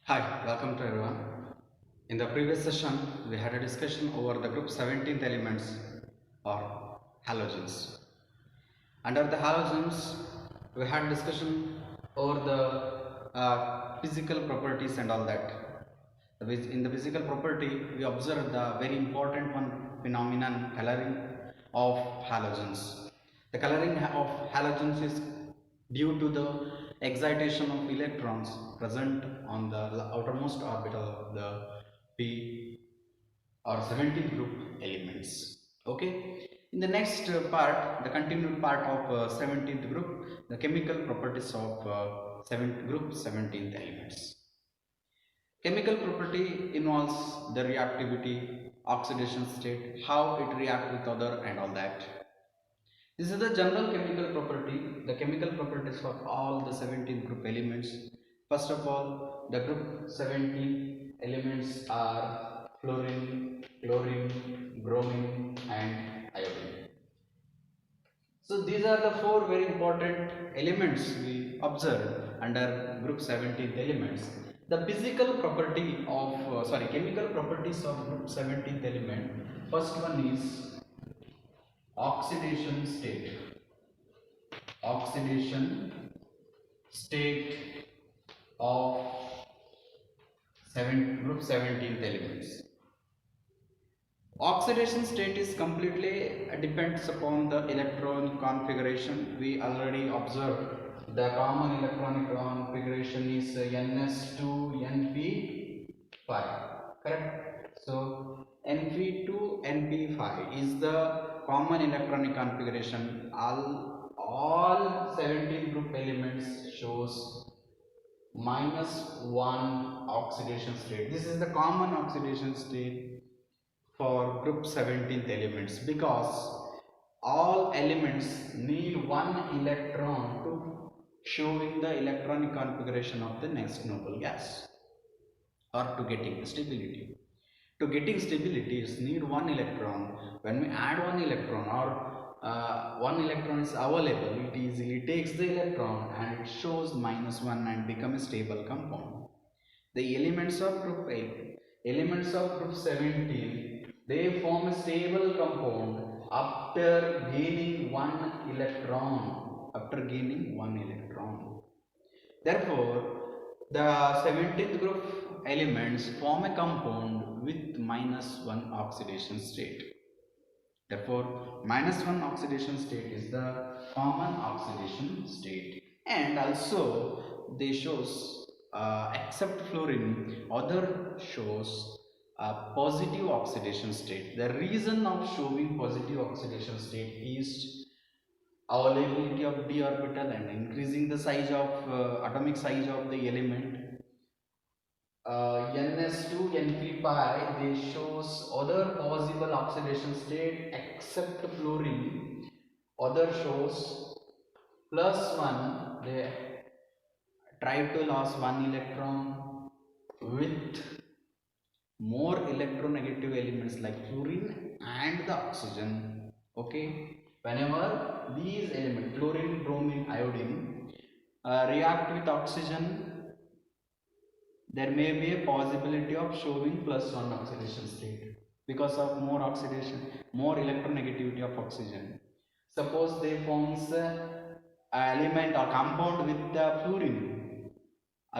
Hi, welcome to everyone. In the previous session, we had a discussion over the group 17th elements or halogens. Under the halogens, we had discussion over the physical properties and all that. In the physical property, we observed the very important one phenomenon coloring of halogens. The coloring of halogens is due to the excitation of electrons present on the outermost orbital of the p or 17th group elements. Okay, in the next part, the continued part of 17th group, the chemical properties of 7th group 17th elements. Chemical property involves the reactivity, oxidation state, how it reacts with other and all that. This is the general chemical property, the chemical properties for all the 17 group elements. First of all, the group 17 elements are fluorine, chlorine, bromine and iodine. So these are the four very important elements we observed under group 17 elements. The physical property of chemical properties of group 17th element. First one is oxidation state. Oxidation state of group 17th elements. Oxidation state is completely depends upon the electron configuration. We already observed the common electronic configuration is ns2np5, correct? So np2np5 is the common electronic configuration. All 17 group elements shows -1 oxidation state. This is the common oxidation state for group 17th elements, because all elements need one electron to showing the electronic configuration of the next noble gas or to getting the stability. To getting stability is need one electron. When we add one electron or one electron is available, it easily takes the electron and it shows -1 and become a stable compound. The elements of group 17, they form a stable compound after gaining one electron. Therefore, the 17th group elements form a compound with -1 oxidation state. Therefore, -1 oxidation state is the common oxidation state. And also they shows except fluorine, other shows a positive oxidation state. The reason of showing positive oxidation state is availability of d orbital and increasing the size of atomic size of the element. ns2 np5, they shows other possible oxidation state except fluorine. Other shows +1, they try to lose one electron with more electronegative elements like fluorine and the oxygen. Okay, whenever these elements fluorine, bromine, iodine react with oxygen, there may be a possibility of showing +1 oxidation state because of more oxidation, more electronegativity of oxygen. Suppose they forms element or compound with the fluorine,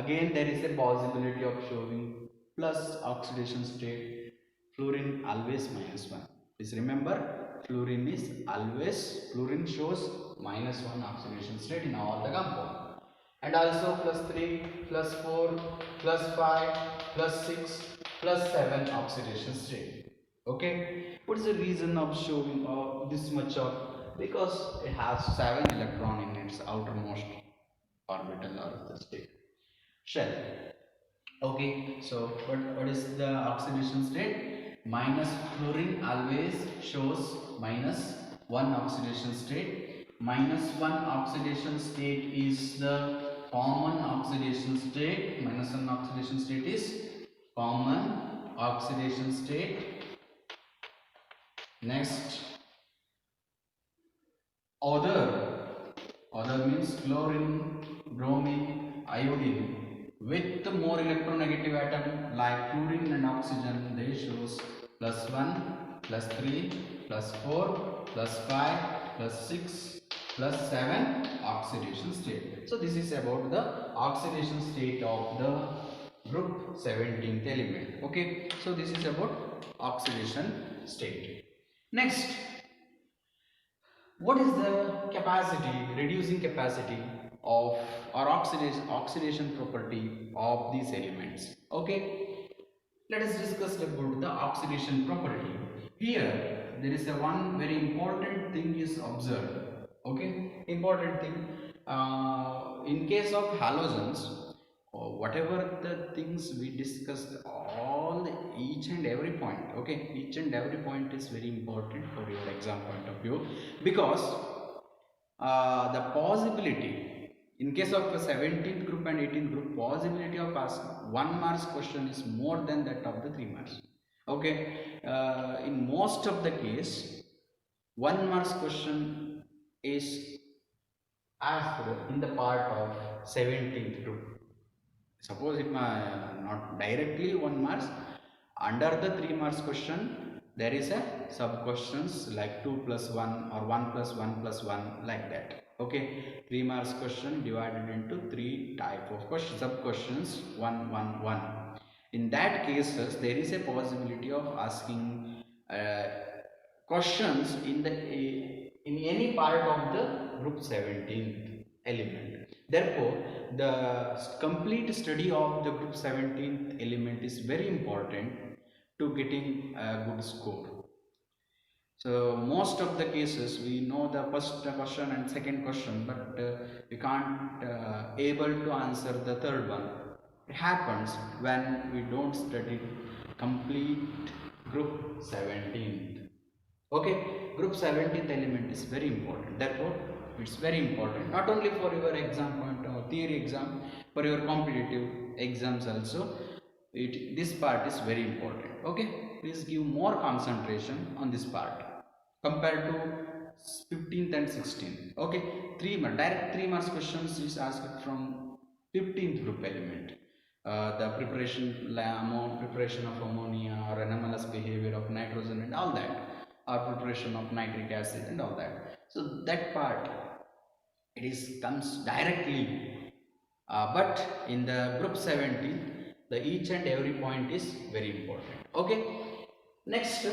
again there is a possibility of showing plus oxidation state. Fluorine always -1. Please remember, fluorine shows -1 oxidation state in all the compound. And also +3, +4, +5, +6, +7 oxidation state. Okay, what is the reason of showing this much of? Because it has 7 electron in its outermost orbital or the state shell. Okay, so what is the oxidation state? Fluorine always shows -1 oxidation state. -1 oxidation state is the common oxidation state. -1 oxidation state is common oxidation state. Next, other means chlorine, bromine, iodine. with more electronegative atom like fluorine and oxygen, they shows +1, +3, +4, +5, +6, +7 oxidation state. So this is about the oxidation state of the group 17th element. Okay, so this is about oxidation state. Next, what is the capacity, reducing capacity of or oxidation property of these elements? Okay, let us discuss about the oxidation property. Here there is a one very important thing is observed. Okay, important thing, in case of halogens, or whatever the things we discussed, all each and every point, okay, each and every point is very important for your exam point of view, because the possibility in case of the 17th group and 18th group, possibility of asking 1 marks question is more than that of the 3 marks. Okay, in most of the case 1 marks question is asked in the part of 17th group. Suppose it not directly 1 marks, under the 3 marks question there is a sub questions like 2 plus 1 or 1 plus 1 plus 1, like that. Okay, 3 marks question divided into 3 type of questions, sub questions 1 1 1. In that cases there is a possibility of asking questions in any part of the group 17th element. Therefore, the complete study of the group 17th element is very important to getting a good score. So most of the cases we know the first question and second question, but we can't able to answer the third one. It happens when we don't study complete group 17th. Okay, group 17th element is very important. Therefore, it's very important not only for your exam point or theory exam, for your competitive exams also. This part is very important. Okay, please give more concentration on this part compared to 15th and 16th. Okay, direct 3 marks questions is asked from 15th group element. The preparation of ammonia or anomalous behavior of nitrogen and all that, or preparation of nitric acid and all that. So that part it is comes directly, but in the group 17 the each and every point is very important. Okay, next,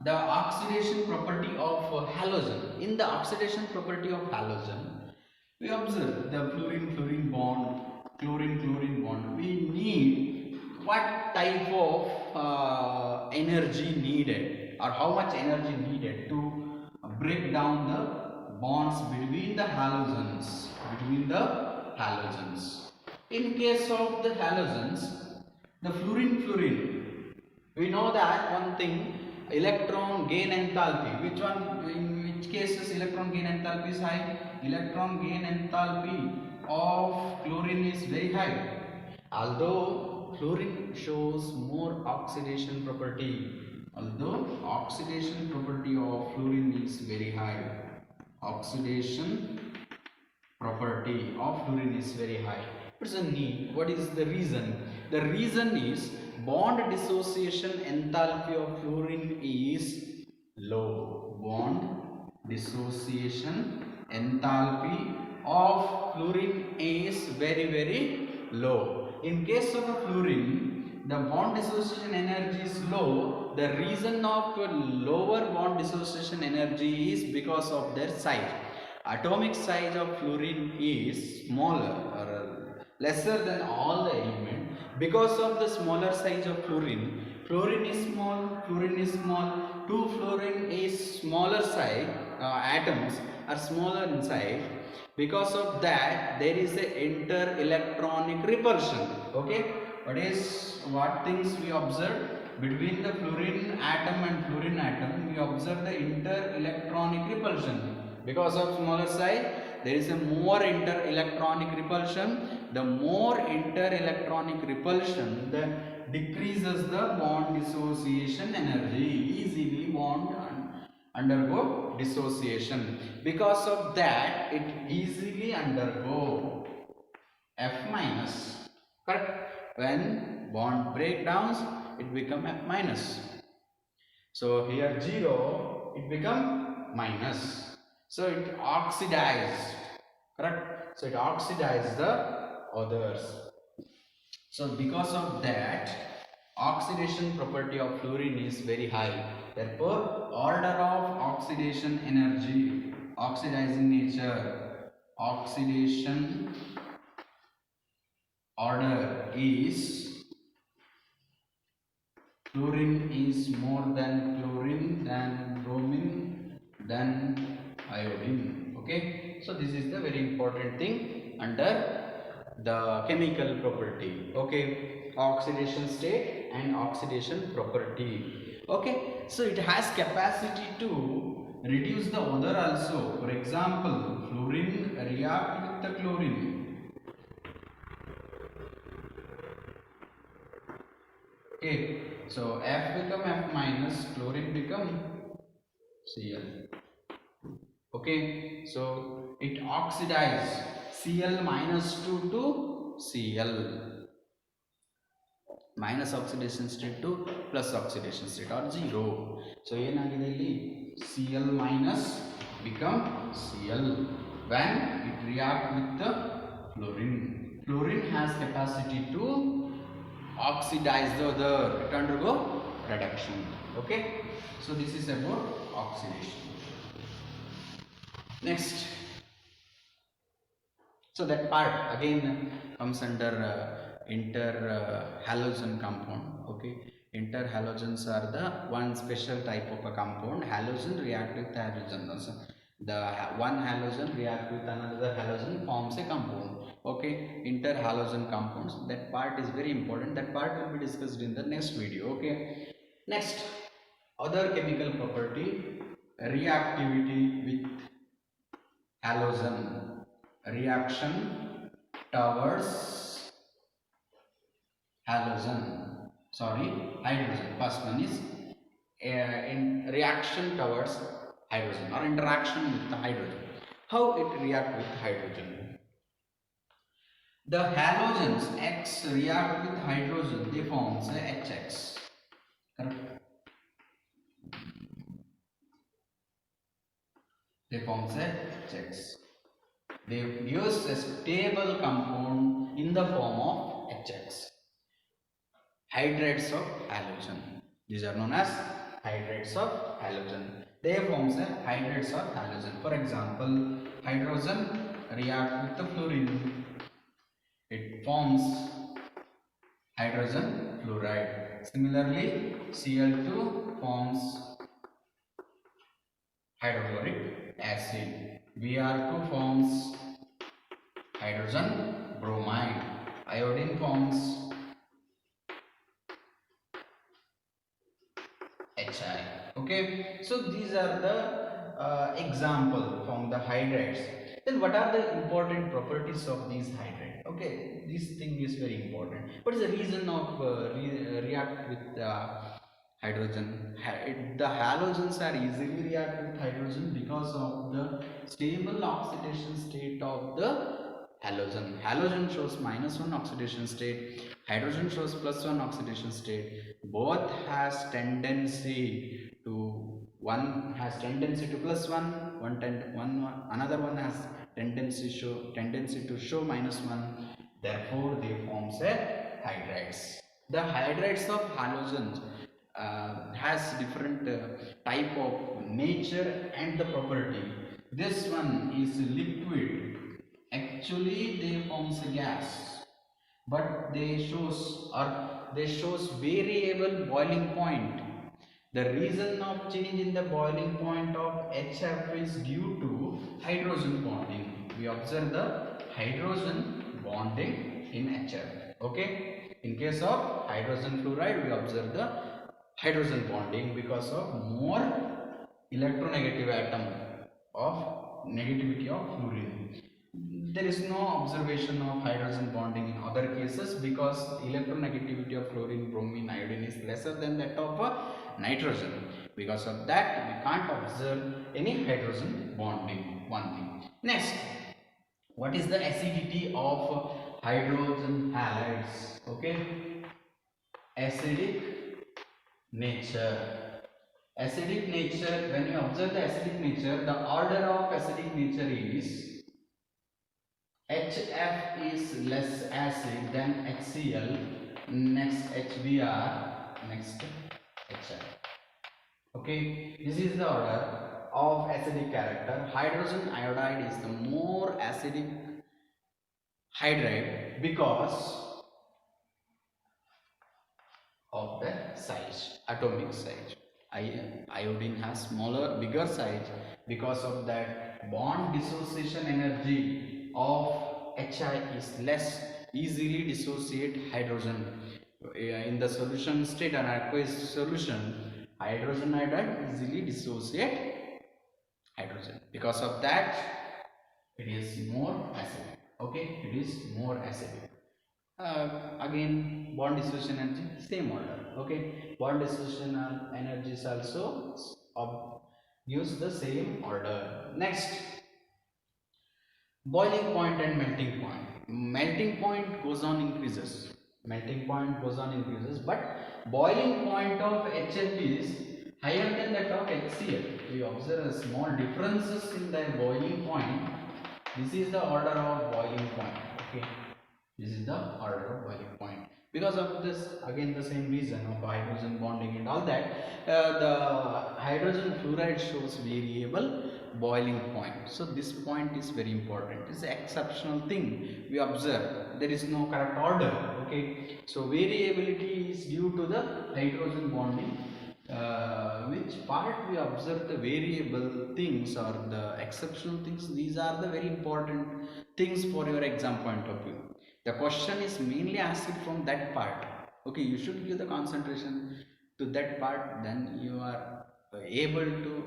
the oxidation property of halogen. In the oxidation property of halogen, we observe the fluorine bond, chlorine bond. We need what type of energy needed, or how much energy needed to break down the bonds between the halogens. In case of the halogens, the fluorine, we know that one thing, electron gain enthalpy. Which one, in which cases electron gain enthalpy is high? Electron gain enthalpy of chlorine is very high. Although fluorine shows more oxidation property, although oxidation property of fluorine is very high, oxidation property of fluorine is very high. What's the need? What is the reason? The reason is bond dissociation enthalpy of fluorine is low. Bond dissociation enthalpy of fluorine is very low. In case of a fluorine, the bond dissociation energy is low. The reason of lower bond dissociation energy is because of their size. Atomic size of fluorine is smaller or lesser than all the elements. Because of the smaller size of fluorine is small, two fluorine is smaller size, atoms are smaller in size. Because of that, there is a inter-electronic repulsion. Okay, what things we observe between the fluorine atom and fluorine atom? We observe the inter-electronic repulsion. Because of smaller size, there is a more inter-electronic repulsion. The more inter-electronic repulsion, the decreases the bond dissociation energy. Easily bond undergo dissociation. Because of that, it easily undergo F minus. Correct? When bond breakdowns, it become F minus. So here 0, it become minus. So it oxidized. Correct? So it oxidized the others. So because of that, oxidation property of fluorine is very high. Therefore, order of oxidation energy, oxidizing nature, oxidation order is fluorine is more than chlorine, than bromine, than iodine. Okay, so this is the very important thing under the chemical property. Okay, oxidation state and oxidation property. Okay, so it has capacity to reduce the odor also. For example, fluorine react with the chlorine. Okay, so F become F minus, chlorine become Cl. Okay, so it oxidize Cl minus 2 to Cl, minus oxidation state to plus oxidation state or 0. So ಏನಾಗಿದೆ ಇಲ್ಲಿ Cl minus become Cl when it react with the fluorine. Fluorine has capacity to oxidize the other, it undergo reduction. Okay, so this is about oxidation. Next, so that part again comes under inter-halogen compound. Okay, inter-halogens are the one special type of a compound. Halogen react with halogen. So the one halogen react with another halogen forms a compound. Okay, inter-halogen compounds, that part is very important. That part will be discussed in the next video. Okay, next, other chemical property, reactivity with halogen, reaction towards halogen, sorry, hydrogen. First one is in reaction towards hydrogen or interaction with the hydrogen. How it react with hydrogen? The halogens X react with hydrogen, they form say HX. Correct? They form say HX. They use a stable compound in the form of HX. Hydrates of halogen. These are known as hydrates of halogen. They form say hydrates of halogen. For example, hydrogen react with the fluorine. It forms hydrogen fluoride. Similarly, Cl2 forms hydrochloric acid. Br2 forms hydrogen bromide. Iodine forms Hi. Okay, so these are the example from the hydrates. Then what are the important properties of these hydrates? Okay, this thing is very important. What is the reason of react with hydrogen? The halogens are easily react with hydrogen because of the stable oxidation state of the halogen. Halogen shows -1 oxidation state, hydrogen shows +1 oxidation state. Both has tendency to, one has tendency to +1, another one has tendency to show -1. Therefore they form say hydrides. The hydrides of halogens has different type of nature and the property. This one is liquid. Actually they forms a gas, but they shows variable boiling point. The reason of change in the boiling point of HF is due to hydrogen bonding. We observe the hydrogen bonding in HF. Okay, in case of hydrogen fluoride we observe the hydrogen bonding because of more electronegative atom of negativity of fluorine. There is no observation of hydrogen bonding in other cases because electronegativity of fluorine, bromine, iodine is lesser than that of nitrogen. Because of that we can't observe any hydrogen bonding. One thing. Next, what is the acidity of hydrogen halides. Okay, acidic nature. Acidic nature, when you observe the acidic nature, the order of acidic nature is HF is less acid than HCl, next HBr, next HI. Okay, this is the order of acidic character. Hydrogen iodide is the more acidic hydride because of the size, atomic size. Iodine has smaller, bigger size. Because of that, bond dissociation energy of Hi is less, easily dissociate hydrogen. In the solution state, an aqueous solution, hydrogen iodide easily dissociate hydrogen. Because of that, it is more acidic. Okay, it is more acidic. Again, bond dissociation energy, same order. Okay, bond dissociation energies also gives the same order. Next, boiling point and melting point. Melting point goes on increases. Melting point goes on increases, but boiling point of HF is higher than that of HCl. We observe small differences in the boiling point. This is the order of boiling point. Okay, this is the order of boiling point. Because of this, again the same reason of hydrogen bonding and all that, the hydrogen fluoride shows variable boiling point. So this point is very important. This is an exceptional thing we observe. There is no correct order. Okay, so variability is due to the hydrogen bonding. Which part we observe the variable things or the exceptional things. These are the very important things for your exam point of view. The question is mainly asked from that part. Okay, you should give the concentration to that part, then you are able to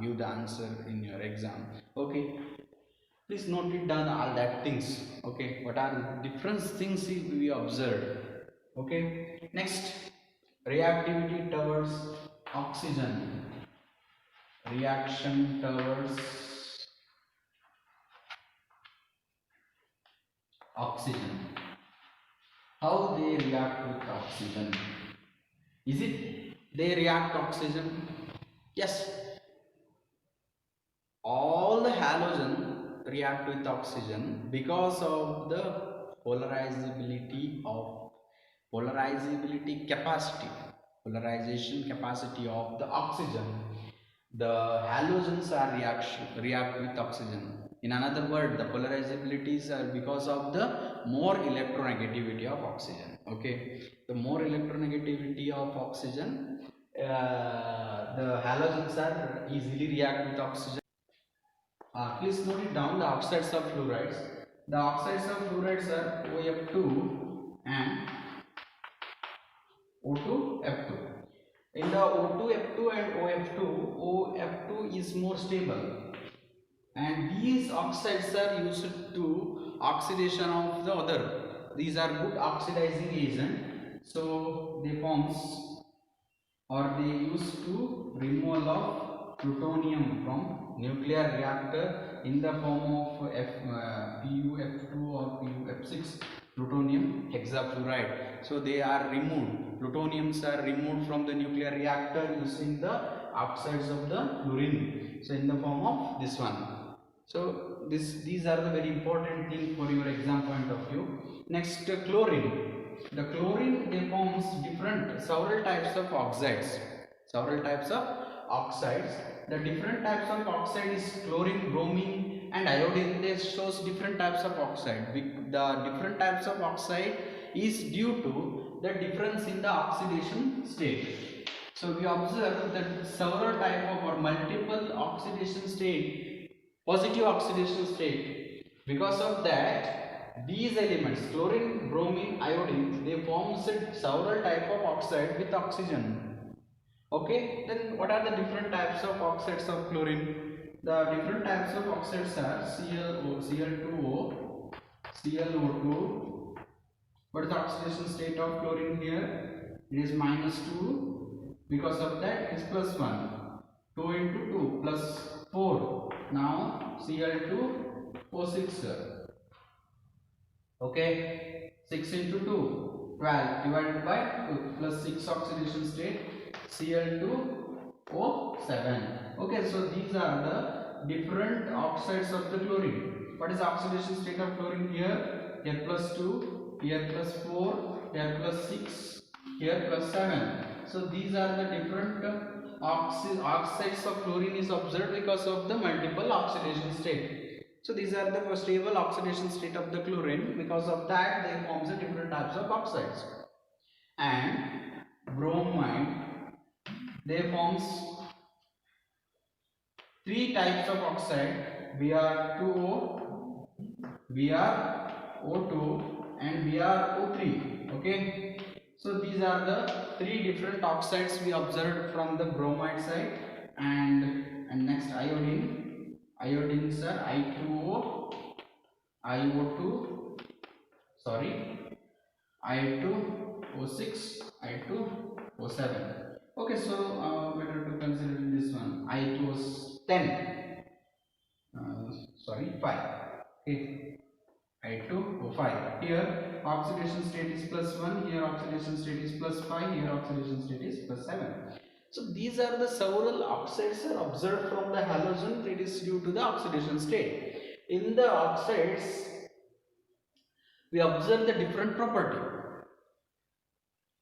give the answer in your exam. Okay, please note it down all that things. Okay, what are the different things we observed. Okay, next, reactivity towards oxygen, reaction towards oxygen. How they react with oxygen? Is it they react oxygen? Yes. All the halogen react with oxygen because of the polarizability capacity, polarization capacity of the oxygen. The halogens are react with oxygen. In another word, the polarizabilities are because of the more electronegativity of oxygen. Okay, the more electronegativity of oxygen, the halogens are easily react with oxygen. Please note it down, the oxides of fluorides. The oxides of fluorides are OF2 and O2F2. In the O2F2 and OF2, OF2 is more stable, and these oxides are used to oxidation of the other. These are good oxidizing agent, so they forms or they used to removal of plutonium from nuclear reactor in the form of PUF2 or PUF6, plutonium hexafluoride. So they are removed, plutoniums are removed from the nuclear reactor using the oxides of the fluorine, so in the form of this one. So these are the very important thing for your exam point of view. Next, chlorine. The chlorine, they forms several types of oxides. Several types of oxides. The different types of oxide is chlorine, bromine, and iodine. They shows different types of oxide. The different types of oxide is due to the difference in the oxidation state. So we observe that several type of or multiple oxidation state, positive oxidation state. Because of that, these elements, chlorine, bromine, iodine, they form several type of oxide with oxygen. Okay, then what are the different types of oxides of chlorine? The different types of oxides are Cl2O, ClO2. What is the oxidation state of chlorine here? It is -2. Because of that, it is +1. 2 into 2 plus 4. Now Cl2O6. Okay, 6 into 2, 12 divided by 2 plus 6 oxidation state Cl2O7. Okay, so these are the different oxides of the chlorine. What is the oxidation state of chlorine here? Here plus 2, here plus 4, here plus 6, here plus 7. So these are the different oxides of chlorine is observed because of the multiple oxidation state. So these are the stable oxidation state of the chlorine. Because of that, they forms the different types of oxides. And bromide, they forms three types of oxide: Br2O, Br2, and Br3. Okay, so these are the three different oxides we observed from the bromide side. And next iodine. Iodine sir, I2O, IO2, sorry, I2O6, I2O7. Okay, so better to consider this one, I2O10, sorry, 5. Okay, I2O5. Here oxidation state is +1, here oxidation state is +5, here oxidation state is +7. So these are the several oxides are observed from the halogen. It is due to the oxidation state. In the oxides, we observe the different property: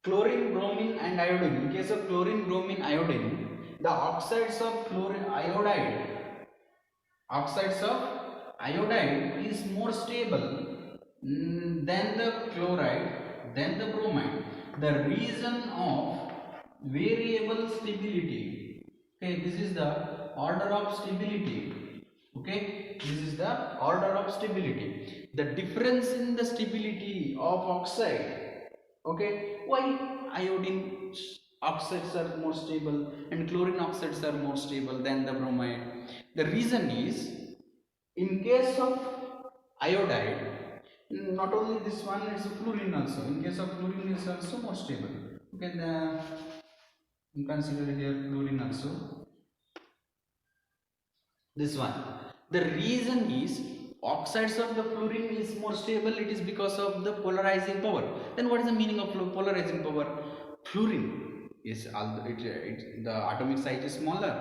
chlorine, bromine, and iodine. In case of chlorine, bromine, iodine, the oxides of oxides of iodide is more stable than the chloride, than the bromide. The reason of variable stability. Okay, this is the order of stability. Okay, this is the order of stability. The difference in the stability of oxide. Okay, why iodine oxides are more stable and chlorine oxides are more stable than the bromide? The reason is, in case of iodide, not only this one, it's fluorine also. In case of fluorine, is also more stable. Okay, you consider here fluorine also. This one. The reason is, oxides of the fluorine is more stable. It is because of the polarizing power. Then what is the meaning of polarizing power? Fluorine is, the atomic size is smaller,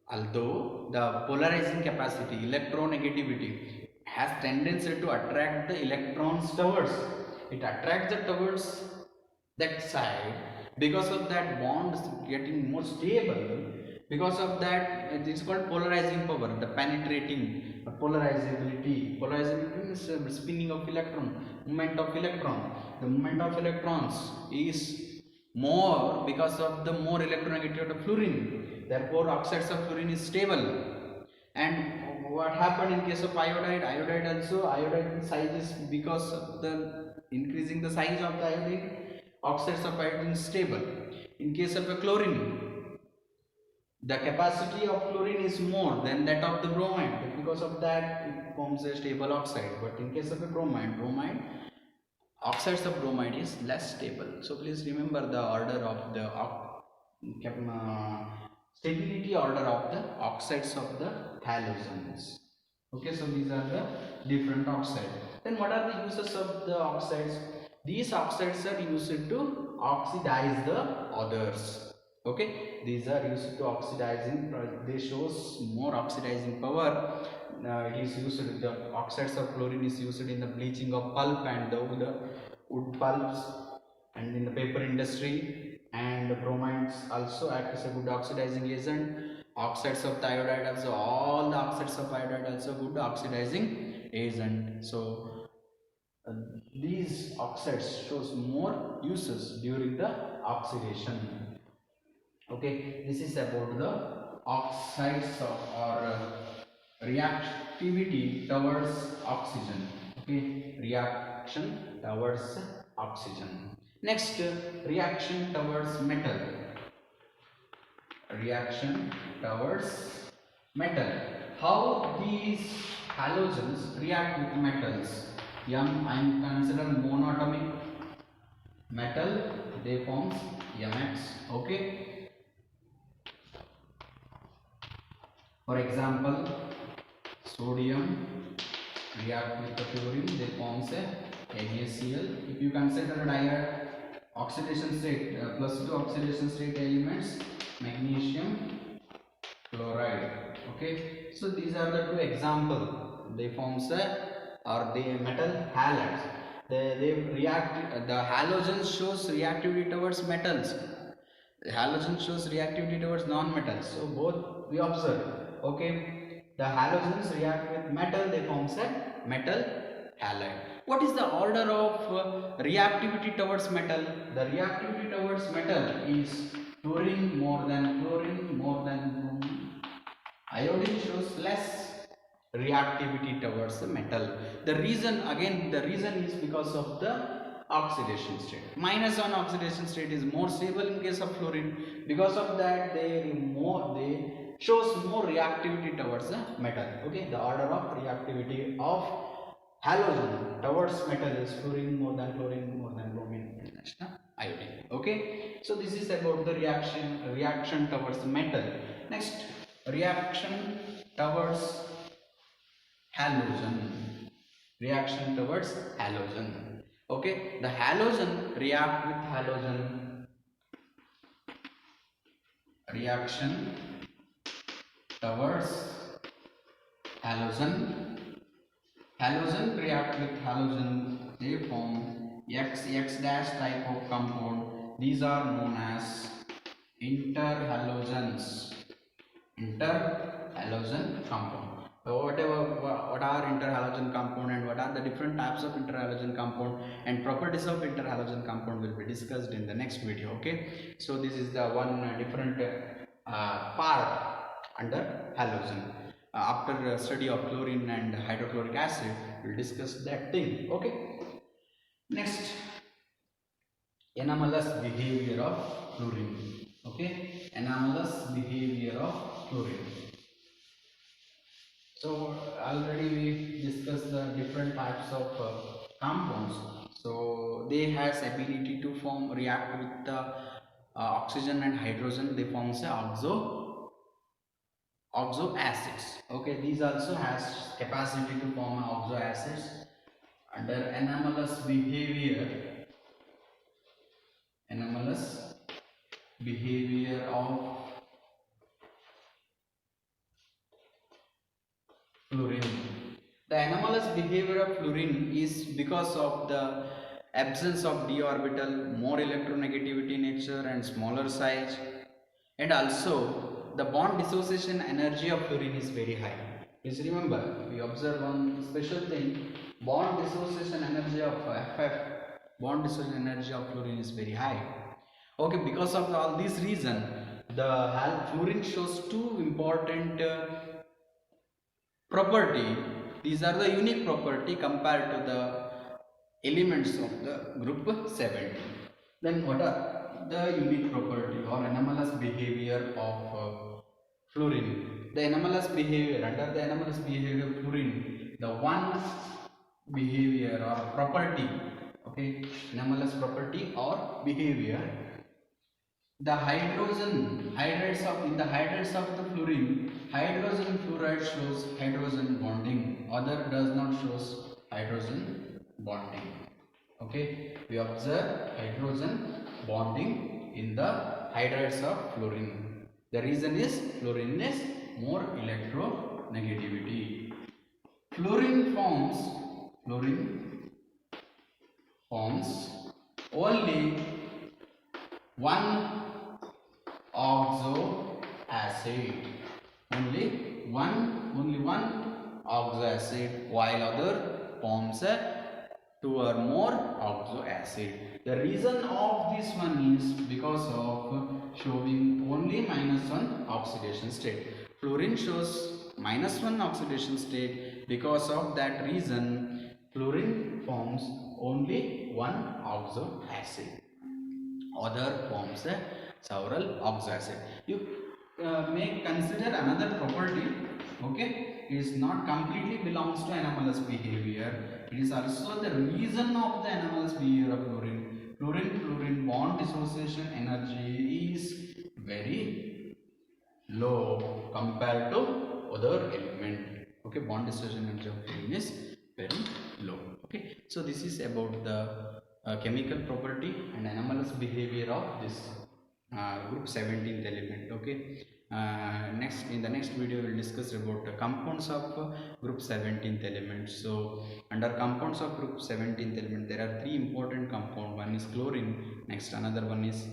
although the polarizing capacity, electronegativity, has tendency to attract the electrons towards. It attracts the towards that side. Because of that, bond is getting more stable. Because of that, it is called polarizing power, the penetrating polarizability. Polarizability is spinning of electron, movement of electron. The movement of electrons is more because of the more electronegativity of fluorine. Therefore, oxides of fluorine is stable. And what happened in case of iodide? Iodide size is, because of the increasing the size of the iodide, oxides of iodine is stable. In case of a chlorine, the capacity of chlorine is more than that of the bromide. Because of that, it forms a stable oxide. But in case of a bromide, oxides of bromide is less stable. So please remember the order of the stability order of the oxides of the halogens. Okay, so these are the different oxides. Then what are the uses of the oxides? These oxides are used to oxidize the others. Okay, these are used to oxidizing. They shows more oxidizing power. It is used. The oxides of chlorine is used in the bleaching of pulp and the wood pulps, and in the paper industry. And bromides also act as a good oxidizing agent. Oxides of iodide also, all the oxides of iodide also good oxidizing agent. So these oxides shows more uses during the oxidation. Okay, this is about the oxides or reactivity towards oxygen. Okay, reaction towards oxygen. Next, reaction towards metal. Reaction towards metal. How these halogens react with metals? I am considered monatomic metal. They form MX. Okay. For example, sodium react with the fluorine, they forms a AgCl. If you consider a diode oxidation state, +2 oxidation state elements, magnesium chloride. Okay, so these are the two examples. They forms a or the metal halides. They react. The halogen shows reactivity towards metals. The halogen shows reactivity towards non-metals. So both we observe. Okay, the halogens react with metal. They forms a metal halide. What is the order of reactivity towards metal? The reactivity towards metal is fluorine more than fluorine more than bromine. Iodine shows less reactivity towards the metal. The reason is because of the oxidation state. -1 oxidation state is more stable in case of fluorine. Because of that, they shows more reactivity towards the metal. Okay, the order of reactivity of halogen towards metal is fluorine more than bromine, iodine. Okay, so this is about the reaction towards the metal. Next, reaction towards halogen. Reaction towards halogen. Okay, the halogen react with halogen. Reaction towards halogen. Halogen react with halogen. They form X dash type of compound. These are known as interhalogens. Interhalogen compound. So what are interhalogen compound and what are the different types of interhalogen compound and properties of interhalogen compound will be discussed in the next video. Okay, so this is the one different part under halogen. After study of chlorine and hydrochloric acid, we will discuss that thing. Okay, next, anomalous behavior of fluorine. Okay, anomalous behavior of fluorine. So already we discussed the different types of compounds. So they has ability to react with the oxygen and hydrogen. They forms a oxo acids. Okay, these also has capacity to form oxo acids. Under anomalous behavior of fluorine. The anomalous behavior of fluorine is because of the absence of d orbital, more electronegativity nature and smaller size, and also the bond dissociation energy of fluorine is very high. Please remember, we observe one special thing: bond dissociation energy of bond dissociation energy of fluorine is very high. Okay, because of all these reason, the fluorine shows two important property. These are the unique property compared to the elements of the group 70. Then what are the unique property or anomalous behavior of fluorine? The anomalous behavior, under the anomalous behavior of fluorine, the one behavior or property, okay, anomalous property or behavior, the hydrates of the fluorine, hydrogen fluoride shows hydrogen bonding, other does not shows hydrogen bonding. Okay, we observe hydrogen bonding in the hydrates of fluorine. The reason is fluorine is more electronegativity. Fluorine forms only one oxo acid, only one oxo acid, while other forms two or more oxo acid. The reason of this one is because of showing only -1 oxidation state. Fluorine shows -1 oxidation state. Because of that reason, fluorine forms only one oxo acid. Other forms several oxo acid. You may consider another property. Okay, it is not completely belongs to anomalous behavior. It is also the reason of the anomalous behavior of fluorine. Fluorine bond dissociation energy is very low compared to other element. Okay, bond dissociation energy of fluorine is very low. Okay, so this is about the chemical property and anomalous behavior of this group 17th element. Okay, next in the next video we'll discuss about the compounds of group 17th element. So under compounds of group 17th element there are three important compound. One is chlorine, next another one is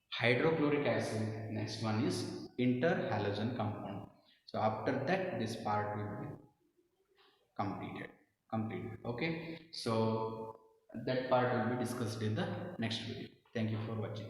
hydrochloric acid, next one is interhalogen compound. So after that this part will be completed. Okay, so that part will be discussed in the next video. Thank you for watching.